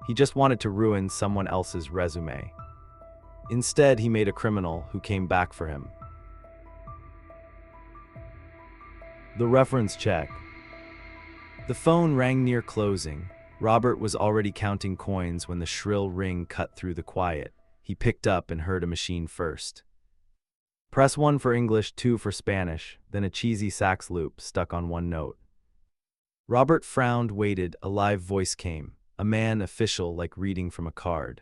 He just wanted to ruin someone else's resume. Instead, he made a criminal who came back for him. The reference check. The phone rang near closing. Robert was already counting coins when the shrill ring cut through the quiet. He picked up and heard a machine first. Press 1 for English, 2 for Spanish, then a cheesy sax loop stuck on one note. Robert frowned, waited. A live voice came, a man official like reading from a card.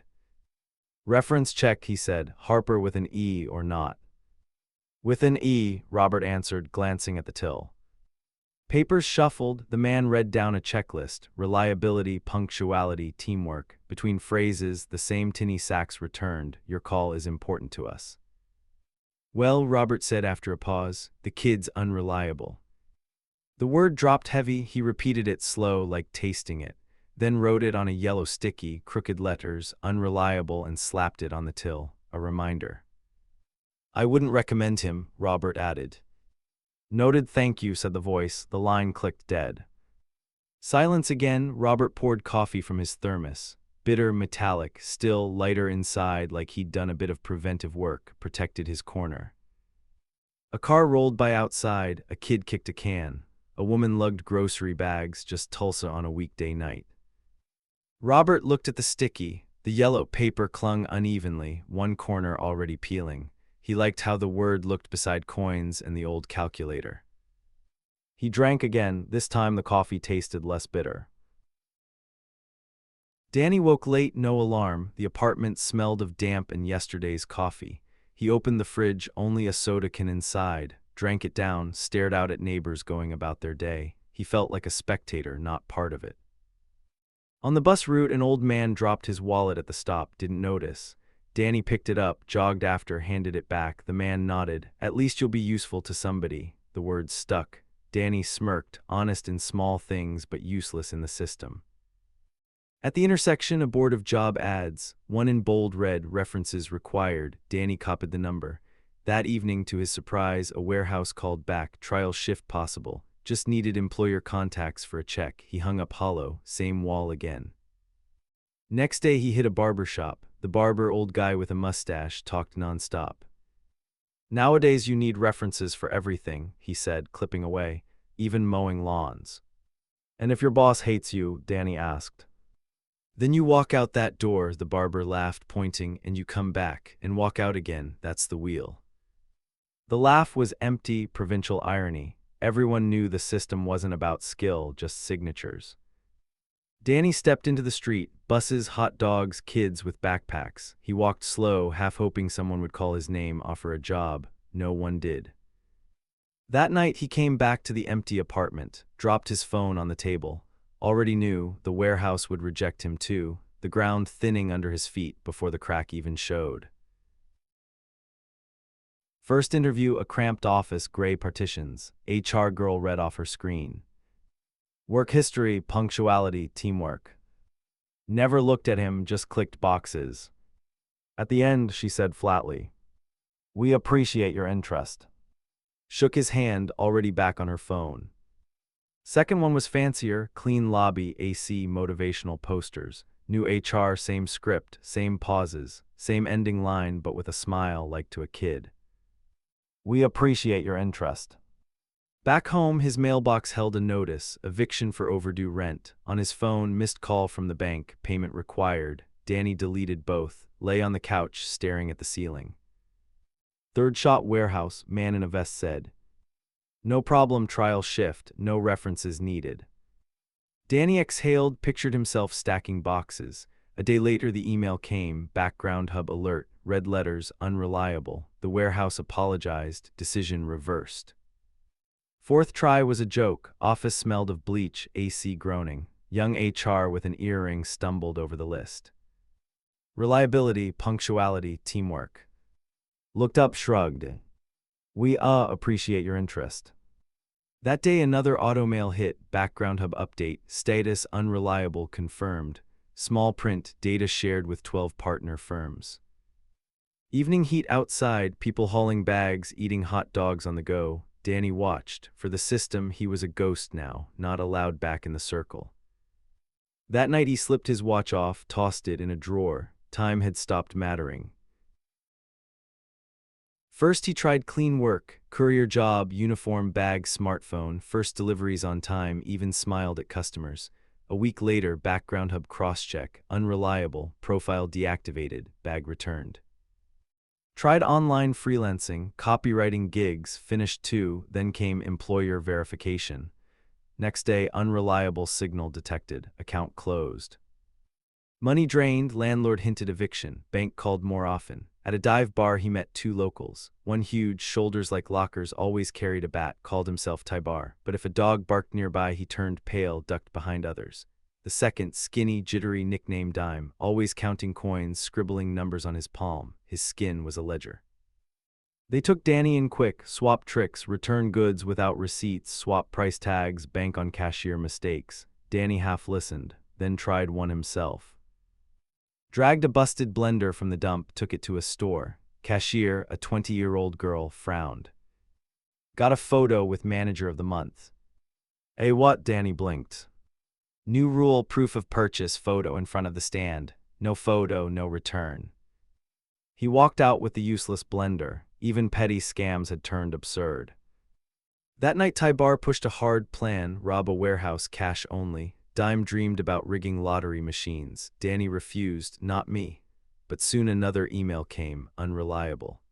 Reference check, he said. Harper with an E or not? With an E, Robert answered, glancing at the till. Papers shuffled. The man read down a checklist: reliability, punctuality, teamwork. Between phrases, the same tinny sax returned, your call is important to us. Well, Robert said after a pause, the kid's unreliable. The word dropped heavy. He repeated it slow, like tasting it, then wrote it on a yellow sticky, crooked letters, unreliable, and slapped it on the till, a reminder. I wouldn't recommend him, Robert added. Noted, thank you, said the voice. The line clicked dead. Silence again. Robert poured coffee from his thermos. Bitter, metallic, still lighter inside, like he'd done a bit of preventive work, protected his corner. A car rolled by outside. A kid kicked a can. A woman lugged grocery bags, just Tulsa on a weekday night. Robert looked at the sticky. The yellow paper clung unevenly, one corner already peeling. He liked how the word looked beside coins and the old calculator. He drank again. This time the coffee tasted less bitter. Danny woke late, no alarm. The apartment smelled of damp and yesterday's coffee. He opened the fridge, only a soda can inside, drank it down, stared out at neighbors going about their day. He felt like a spectator, not part of it. On the bus route, an old man dropped his wallet at the stop, didn't notice. Danny picked it up, jogged after, handed it back. The man nodded. At least you'll be useful to somebody. The words stuck. Danny smirked, honest in small things but useless in the system. At the intersection, a board of job ads, one in bold red, references required. Danny copied the number. That evening, to his surprise, a warehouse called back, trial shift possible. Just needed employer contacts for a check. He hung up hollow, same wall again. Next day he hit a barber shop. The barber, old guy with a mustache, talked nonstop. Nowadays you need references for everything, he said, clipping away, even mowing lawns. And if your boss hates you, Danny asked. Then you walk out that door, the barber laughed, pointing, and you come back, and walk out again, that's the wheel. The laugh was empty, provincial irony. Everyone knew the system wasn't about skill, just signatures. Danny stepped into the street, buses, hot dogs, kids with backpacks. He walked slow, half hoping someone would call his name, offer a job. No one did. That night he came back to the empty apartment, dropped his phone on the table. Already knew the warehouse would reject him too, the ground thinning under his feet before the crack even showed. First interview, a cramped office, gray partitions. HR girl read off her screen. Work history, punctuality, teamwork. Never looked at him, just clicked boxes. At the end, she said flatly, "We appreciate your interest." Shook his hand, already back on her phone. Second one was fancier, clean lobby, AC, motivational posters. New HR, same script, same pauses, same ending line, but with a smile like to a kid. "We appreciate your interest." Back home, his mailbox held a notice, eviction for overdue rent. On his phone, missed call from the bank, payment required. Danny deleted both, lay on the couch, staring at the ceiling. Third shot, warehouse, man in a vest said, "No problem, trial shift, no references needed." Danny exhaled, pictured himself stacking boxes. A day later, the email came, background hub alert, red letters, unreliable. The warehouse apologized, decision reversed. Fourth try was a joke. Office smelled of bleach, AC groaning. Young HR with an earring stumbled over the list. Reliability, punctuality, teamwork. Looked up, shrugged. "We appreciate your interest." That day another automail hit, background hub update, status unreliable confirmed. Small print, data shared with 12 partner firms. Evening heat outside, people hauling bags, eating hot dogs on the go. Danny watched. For the system, he was a ghost now, not allowed back in the circle. That night he slipped his watch off, tossed it in a drawer. Time had stopped mattering. First he tried clean work, courier job, uniform, bag, smartphone, first deliveries on time, even smiled at customers. A week later, background hub cross-check, unreliable, profile deactivated, bag returned. Tried online freelancing, copywriting gigs, finished 2, then came employer verification. Next day, unreliable signal detected, account closed. Money drained, landlord hinted eviction, bank called more often. At a dive bar he met 2 locals. One huge, shoulders like lockers, always carried a bat, called himself Tybar, but if a dog barked nearby he turned pale, ducked behind others. The second, skinny, jittery, nicknamed Dime, always counting coins, scribbling numbers on his palm. His skin was a ledger. They took Danny in quick, swap tricks, return goods without receipts, swap price tags, bank on cashier mistakes. Danny half listened, then tried one himself. Dragged a busted blender from the dump, took it to a store. Cashier, a 20-year-old girl, frowned. Got a photo with manager of the month. "Eh, what?" Danny blinked. New rule, proof of purchase, photo in front of the stand. No photo, no return. He walked out with the useless blender. Even petty scams had turned absurd. That night Tybar pushed a hard plan, rob a warehouse, cash only. Dime dreamed about rigging lottery machines. Danny refused, not me. But soon another email came, unreliable.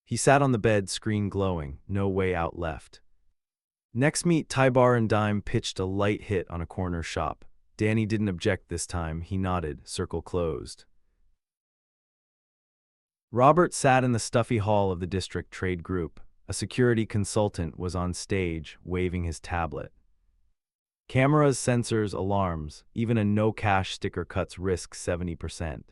He sat on the bed, screen glowing, no way out left. Next meet, Tybar and Dime pitched a light hit on a corner shop. Danny didn't object this time, he nodded, circle closed. Robert sat in the stuffy hall of the district trade group. A security consultant was on stage, waving his tablet. Cameras, sensors, alarms, even a no-cash sticker cuts risk 70%.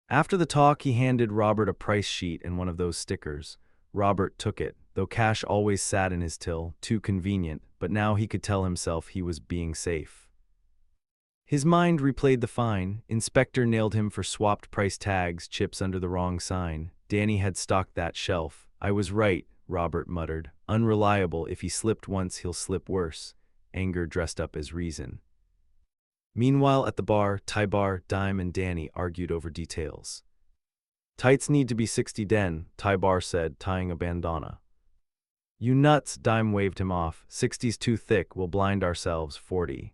After the talk, he handed Robert a price sheet and one of those stickers. Robert took it, though cash always sat in his till, too convenient, but now he could tell himself he was being safe. His mind replayed the fine. Inspector nailed him for swapped price tags, chips under the wrong sign. Danny had stocked that shelf. "I was right," Robert muttered. "Unreliable, if he slipped once he'll slip worse." Anger dressed up as reason. Meanwhile, at the bar, Tybar, Dime, and Danny argued over details. "Tights need to be 60 den," Tybar said, tying a bandana. "You nuts," Dime waved him off. "60's too thick, we'll blind ourselves, 40.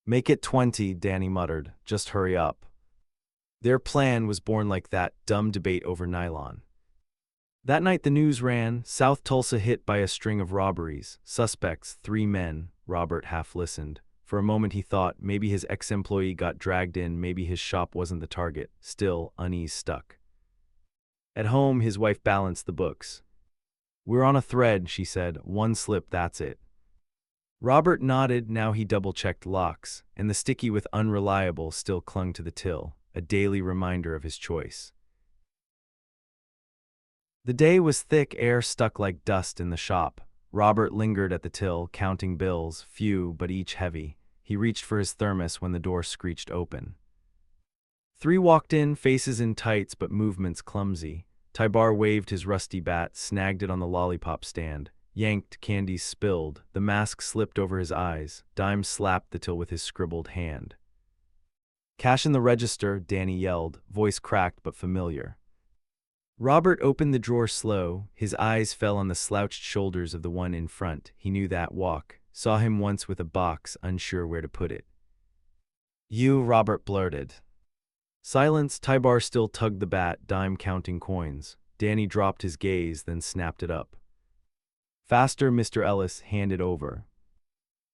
"Make it 20, Danny muttered. "Just hurry up." Their plan was born like that dumb debate over nylon. That night the news ran, South Tulsa hit by a string of robberies. Suspects, 3 men. Robert half listened. For a moment he thought maybe his ex-employee got dragged in, maybe his shop wasn't the target. Still, unease stuck. At home, his wife balanced the books. "We're on a thread," she said. "One slip, that's it." Robert nodded. Now he double-checked locks, and the sticky with unreliable still clung to the till, a daily reminder of his choice. The day was thick, air stuck like dust in the shop. Robert lingered at the till, counting bills, few but each heavy. He reached for his thermos when the door screeched open. 3 walked in, faces in tights but movements clumsy. Tybar waved his rusty bat, snagged it on the lollipop stand. Yanked, candies spilled. The mask slipped over his eyes. Dime slapped the till with his scribbled hand. "Cash in the register," Danny yelled, voice cracked but familiar. Robert opened the drawer slow. His eyes fell on the slouched shoulders of the one in front. He knew that walk. Saw him once with a box, unsure where to put it. "You," Robert blurted. Silence. Tybar still tugged the bat, Dime counting coins. Danny dropped his gaze, then snapped it up. "Faster, Mr. Ellis, hand it over."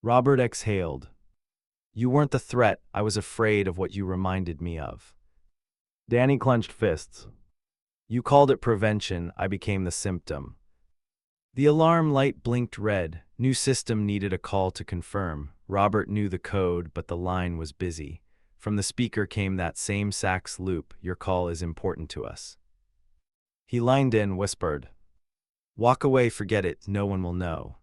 Robert exhaled. "You weren't the threat, I was afraid of what you reminded me of." Danny clenched fists. "You called it prevention, I became the symptom." The alarm light blinked red. New system needed a call to confirm. Robert knew the code, but the line was busy. From the speaker came that same sax loop, "Your call is important to us." He lined in, whispered, "Walk away, forget it, no one will know."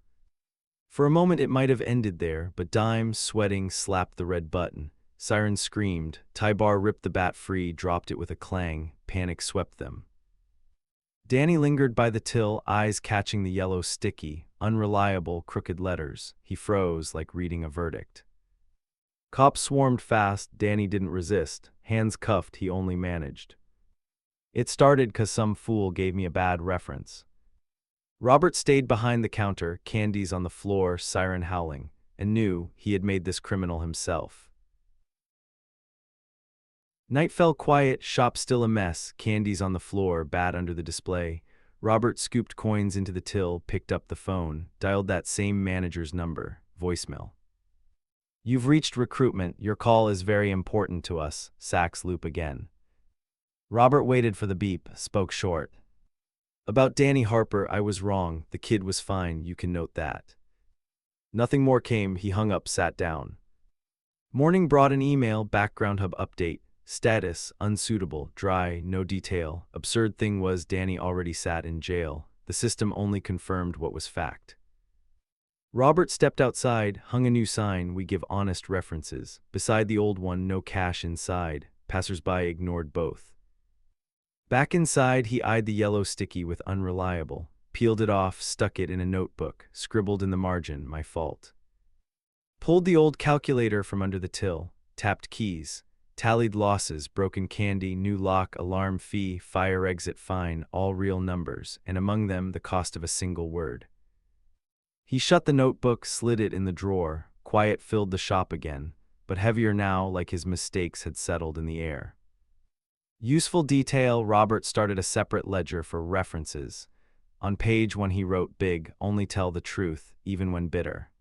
For a moment it might have ended there, but Dime, sweating, slapped the red button. Siren screamed. Tybar ripped the bat free, dropped it with a clang. Panic swept them. Danny lingered by the till, eyes catching the yellow sticky, unreliable, crooked letters. He froze like reading a verdict. Cops swarmed fast, Danny didn't resist. Hands cuffed, he only managed. It started 'cause some fool gave me a bad reference. Robert stayed behind the counter, candies on the floor, siren howling, and knew he had made this criminal himself. Night fell quiet, shop still a mess, candies on the floor, bat under the display. Robert scooped coins into the till, picked up the phone, dialed that same manager's number, voicemail. "You've reached recruitment, your call is very important to us," Sachs loop again. Robert waited for the beep, spoke short. "About Danny Harper, I was wrong, the kid was fine, you can note that." Nothing more came, he hung up, sat down. Morning brought an email, background hub update. Status, unsuitable, dry, no detail. Absurd thing was Danny already sat in jail. The system only confirmed what was fact. Robert stepped outside, hung a new sign, "We give honest references." Beside the old one, no cash inside. Passersby ignored both. Back inside, he eyed the yellow sticky with unreliable. Peeled it off, stuck it in a notebook, scribbled in the margin, "My fault." Pulled the old calculator from under the till, tapped keys. Tallied losses, broken candy, new lock, alarm fee, fire exit fine, all real numbers, and among them the cost of a single word. He shut the notebook, slid it in the drawer. Quiet filled the shop again, but heavier now, like his mistakes had settled in the air. Useful detail, Robert started a separate ledger for references. On page 1 he wrote big, "Only tell the truth, even when bitter."